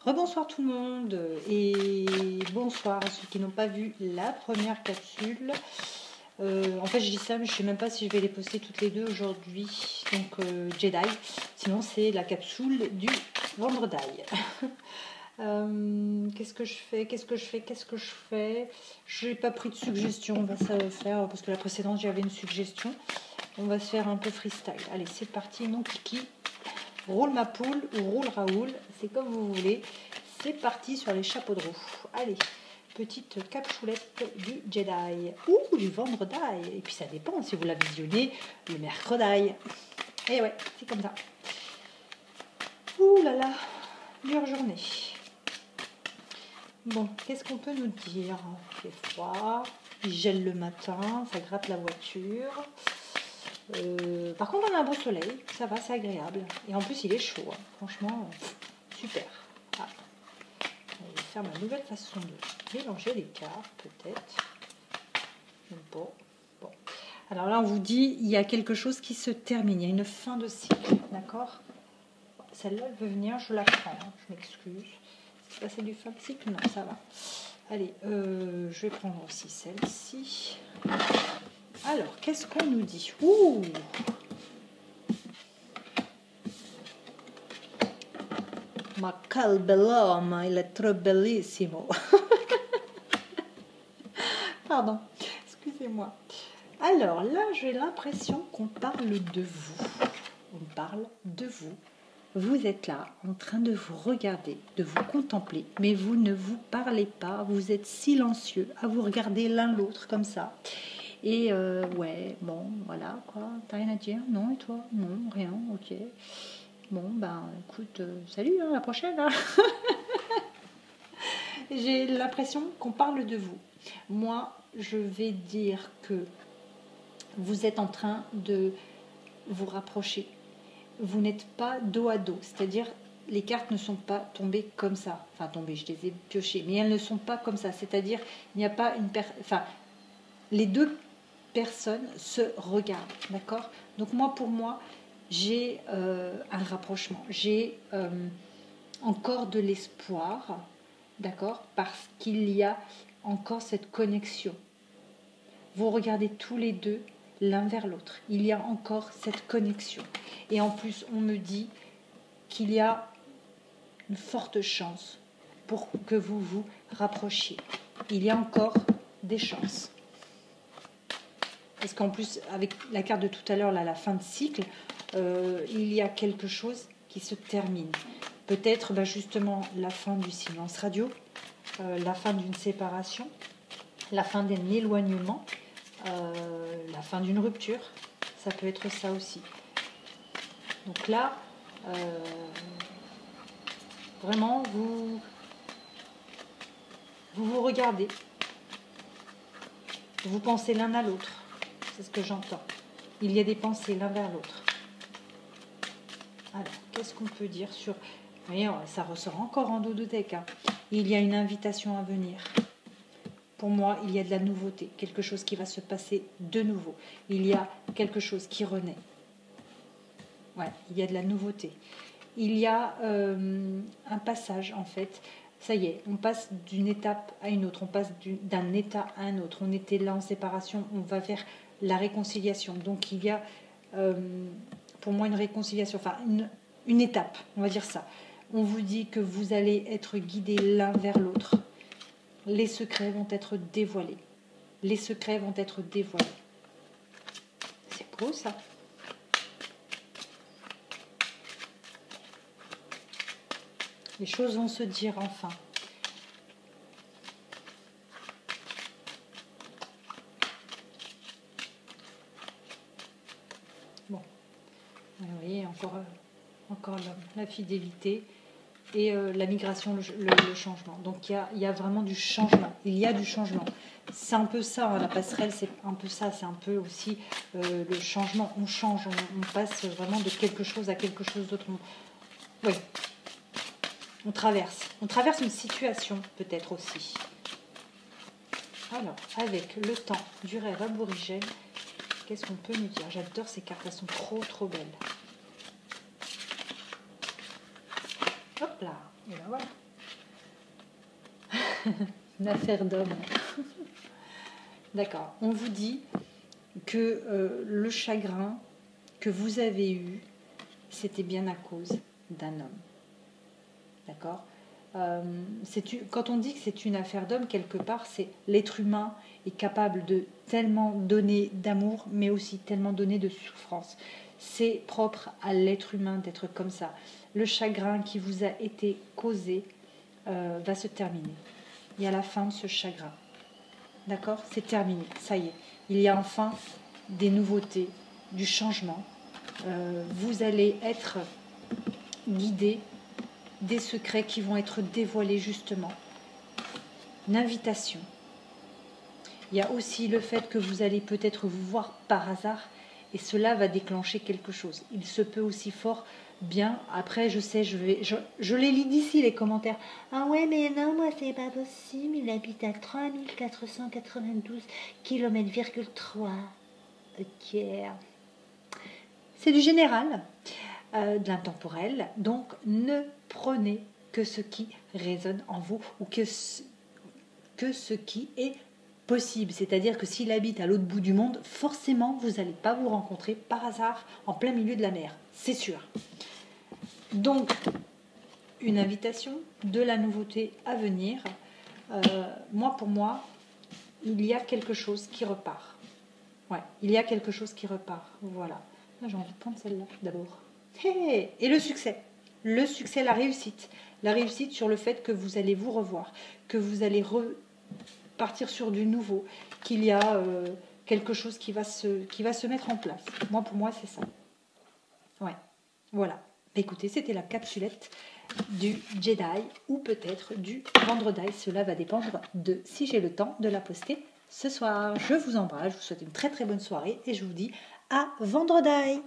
Rebonsoir tout le monde et bonsoir à ceux qui n'ont pas vu la première capsule. En fait je dis ça mais je ne sais même pas si je vais les poster toutes les deux aujourd'hui. Donc Jedi, sinon c'est la capsule du vendredi. Qu'est-ce que je fais? Je n'ai pas pris de suggestion, on va se faire parce que la précédente j'avais une suggestion. On va se faire un peu freestyle. Allez c'est parti mon kiki. Roule ma poule ou roule Raoul, c'est comme vous voulez. C'est parti sur les chapeaux de roue. Allez, petite capsulette du Jedi ou du vendredi. Et puis ça dépend si vous la visionnez le mercredi. Et ouais, c'est comme ça. Ouh là là, dure journée. Bon, qu'est-ce qu'on peut nous dire? Il fait froid, il gèle le matin, ça gratte la voiture. Par contre, on a un beau soleil, ça va, c'est agréable. Et en plus, il est chaud, hein. Franchement, super. Ah. Je vais faire ma nouvelle façon de mélanger les cartes, peut-être. Bon. Alors là, on vous dit, il y a quelque chose qui se termine, il y a une fin de cycle, d'accord? Celle-là, elle veut venir, je la prends, hein. Je m'excuse. C'est passé du fin de cycle? Non, ça va. Allez, je vais prendre aussi celle-ci. Alors, qu'est-ce qu'on nous dit? Ouh! Ma calbellum, il est trop bellissimo. Pardon, excusez-moi. Alors là, j'ai l'impression qu'on parle de vous. On parle de vous. Vous êtes là, en train de vous regarder, de vous contempler, mais vous ne vous parlez pas, vous êtes silencieux à vous regarder l'un l'autre comme ça. Et ouais, bon, voilà, quoi. T'as rien à dire? Non, et toi? Non, rien, ok. Bon, ben, écoute, salut, hein, à la prochaine. Hein. J'ai l'impression qu'on parle de vous. Moi, je vais dire que vous êtes en train de vous rapprocher. Vous n'êtes pas dos à dos, c'est-à-dire les cartes ne sont pas tombées comme ça. Enfin, tombées, je les ai piochées, mais elles ne sont pas comme ça. C'est-à-dire, il n'y a pas une les deux personnes se regardent, d'accord? Donc pour moi, j'ai un rapprochement, j'ai encore de l'espoir, d'accord? Parce qu'il y a encore cette connexion. Vous regardez tous les deux l'un vers l'autre. Il y a encore cette connexion. Et en plus, on me dit qu'il y a une forte chance pour que vous vous rapprochiez. Il y a encore des chances. Parce qu'en plus, avec la carte de tout à l'heure, là, la fin de cycle, il y a quelque chose qui se termine. Peut-être justement la fin du silence radio, la fin d'une séparation, la fin d'un éloignement, la fin d'une rupture. Ça peut être ça aussi. Donc là, vraiment, vous regardez. Vous pensez l'un à l'autre. C'est ce que j'entends. Il y a des pensées l'un vers l'autre. Alors, qu'est-ce qu'on peut dire sur... Vous voyez, ça ressort encore en dos de deck. Hein. Il y a une invitation à venir. Pour moi, il y a de la nouveauté. Quelque chose qui va se passer de nouveau. Il y a quelque chose qui renaît. Ouais, il y a de la nouveauté. Il y a un passage, en fait. Ça y est, on passe d'une étape à une autre. On passe d'un état à un autre. On était là en séparation. On va vers la réconciliation. Donc, il y a, pour moi, une réconciliation. Enfin, une étape, on va dire ça. On vous dit que vous allez être guidés l'un vers l'autre. Les secrets vont être dévoilés. Les secrets vont être dévoilés. C'est beau, ça. Les choses vont se dire enfin. Bon, vous voyez, encore la fidélité et la migration, le changement. Donc il y a vraiment du changement. Il y a du changement. C'est un peu ça, hein, la passerelle, c'est un peu ça. C'est un peu aussi le changement. On change, on passe vraiment de quelque chose à quelque chose d'autre. Oui. On traverse une situation peut-être aussi. Alors, avec le temps du rêve aborigène, qu'est-ce qu'on peut nous dire? J'adore ces cartes, elles sont trop belles. Hop là, et ben voilà. Une affaire d'homme. D'accord. On vous dit que le chagrin que vous avez eu, c'était bien à cause d'un homme. D'accord. Quand on dit que c'est une affaire d'homme, quelque part, c'est l'être humain est capable de tellement donner d'amour, mais aussi tellement donner de souffrance. C'est propre à l'être humain d'être comme ça. Le chagrin qui vous a été causé va se terminer. Il y a la fin de ce chagrin. D'accord? C'est terminé, ça y est. Il y a enfin des nouveautés, du changement. Vous allez être guidé, des secrets qui vont être dévoilés justement. Une invitation. Il y a aussi le fait que vous allez peut-être vous voir par hasard et cela va déclencher quelque chose. Il se peut aussi fort bien, après je sais, je les lis d'ici les commentaires. Ah ouais mais non, moi c'est pas possible, il habite à 3492 km,3. Ok. C'est du général, de l'intemporel, donc ne prenez que ce qui résonne en vous ou que ce qui est possible. C'est-à-dire que s'il habite à l'autre bout du monde, forcément, vous n'allez pas vous rencontrer par hasard en plein milieu de la mer. C'est sûr. Donc, une invitation, de la nouveauté à venir. Pour moi, il y a quelque chose qui repart. Ouais, il y a quelque chose qui repart. Voilà. J'ai envie de prendre celle-là d'abord. Hey, et le succès, la réussite. La réussite sur le fait que vous allez vous revoir, que vous allez repartir sur du nouveau, qu'il y a quelque chose qui va se mettre en place. Pour moi, c'est ça. Ouais, voilà. Écoutez, c'était la capsulette du Jedi ou peut-être du Vendredi. Cela va dépendre de si j'ai le temps de la poster ce soir. Je vous embrasse, je vous souhaite une très très bonne soirée et je vous dis à vendredi.